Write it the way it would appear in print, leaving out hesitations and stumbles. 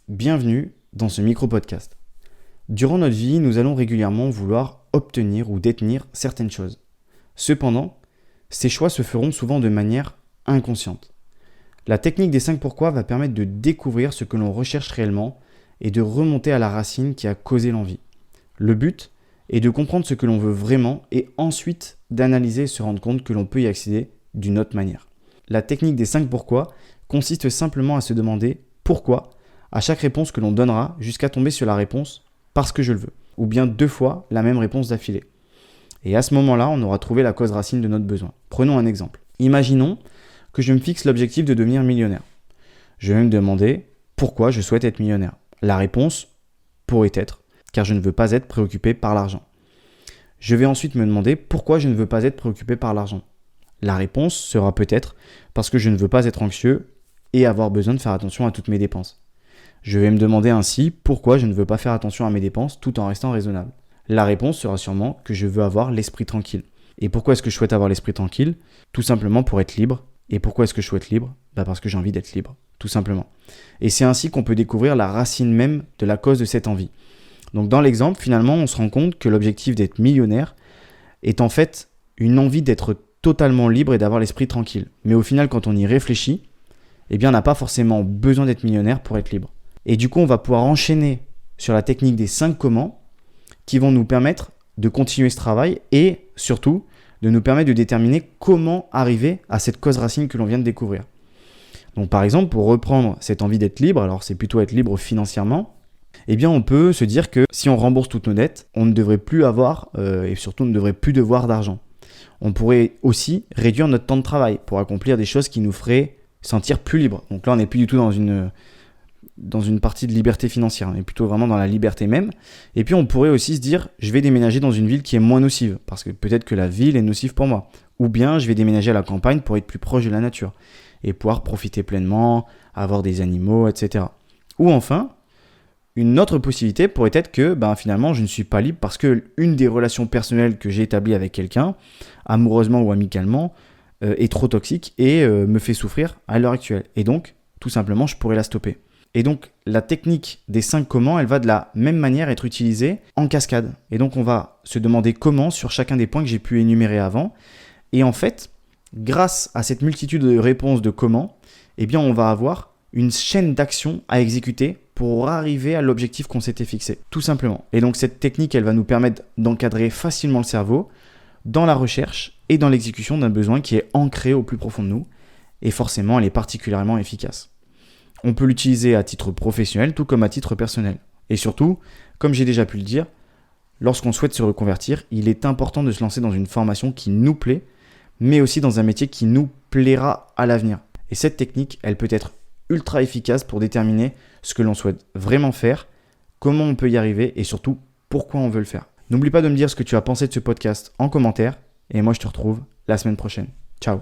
bienvenue dans ce micro-podcast. Durant notre vie, nous allons régulièrement vouloir obtenir ou détenir certaines choses. Cependant, ces choix se feront souvent de manière inconsciente. La technique des 5 pourquoi va permettre de découvrir ce que l'on recherche réellement et de remonter à la racine qui a causé l'envie. Le but est de comprendre ce que l'on veut vraiment et ensuite d'analyser et se rendre compte que l'on peut y accéder d'une autre manière. La technique des 5 pourquoi consiste simplement à se demander pourquoi à chaque réponse que l'on donnera jusqu'à tomber sur la réponse « parce que je le veux » ou bien 2 fois la même réponse d'affilée. Et à ce moment-là, on aura trouvé la cause racine de notre besoin. Prenons un exemple. Imaginons que je me fixe l'objectif de devenir millionnaire. Je vais me demander pourquoi je souhaite être millionnaire. La réponse pourrait être « car je ne veux pas être préoccupé par l'argent ». Je vais ensuite me demander pourquoi je ne veux pas être préoccupé par l'argent. La réponse sera peut-être « parce que je ne veux pas être anxieux et avoir besoin de faire attention à toutes mes dépenses ». Je vais me demander ainsi pourquoi je ne veux pas faire attention à mes dépenses tout en restant raisonnable. La réponse sera sûrement que je veux avoir l'esprit tranquille. Et pourquoi est-ce que je souhaite avoir l'esprit tranquille ? Tout simplement pour être libre. Et pourquoi est-ce que je souhaite libre ? Parce que j'ai envie d'être libre, tout simplement. Et c'est ainsi qu'on peut découvrir la racine même de la cause de cette envie. Donc dans l'exemple, finalement, on se rend compte que l'objectif d'être millionnaire est en fait une envie d'être totalement libre et d'avoir l'esprit tranquille. Mais au final, quand on y réfléchit, on n'a pas forcément besoin d'être millionnaire pour être libre. Et du coup, on va pouvoir enchaîner sur la technique des 5 comment qui vont nous permettre de continuer ce travail et surtout de nous permettre de déterminer comment arriver à cette cause racine que l'on vient de découvrir. Donc par exemple, pour reprendre cette envie d'être libre, alors c'est plutôt être libre financièrement, on peut se dire que si on rembourse toutes nos dettes, on ne devrait plus avoir et surtout on ne devrait plus devoir d'argent. On pourrait aussi réduire notre temps de travail pour accomplir des choses qui nous feraient sentir plus libre. Donc là, on n'est plus du tout dans une partie de liberté financière, on est plutôt vraiment dans la liberté même. Et puis on pourrait aussi se dire, je vais déménager dans une ville qui est moins nocive, parce que peut-être que la ville est nocive pour moi. Ou bien je vais déménager à la campagne pour être plus proche de la nature et pouvoir profiter pleinement, avoir des animaux, etc. Ou enfin, une autre possibilité pourrait être que finalement je ne suis pas libre parce que une des relations personnelles que j'ai établies avec quelqu'un, amoureusement ou amicalement, est trop toxique et me fait souffrir à l'heure actuelle. Et donc, tout simplement, je pourrais la stopper. Et donc, la technique des 5 comment, elle va de la même manière être utilisée en cascade. Et donc, on va se demander comment sur chacun des points que j'ai pu énumérer avant. Et en fait, grâce à cette multitude de réponses de comment, on va avoir une chaîne d'actions à exécuter pour arriver à l'objectif qu'on s'était fixé, tout simplement. Et donc, cette technique, elle va nous permettre d'encadrer facilement le cerveau dans la recherche et dans l'exécution d'un besoin qui est ancré au plus profond de nous. Et forcément, elle est particulièrement efficace. On peut l'utiliser à titre professionnel tout comme à titre personnel. Et surtout, comme j'ai déjà pu le dire, lorsqu'on souhaite se reconvertir, il est important de se lancer dans une formation qui nous plaît, mais aussi dans un métier qui nous plaira à l'avenir. Et cette technique, elle peut être ultra efficace pour déterminer ce que l'on souhaite vraiment faire, comment on peut y arriver et surtout pourquoi on veut le faire. N'oublie pas de me dire ce que tu as pensé de ce podcast en commentaire et moi je te retrouve la semaine prochaine. Ciao.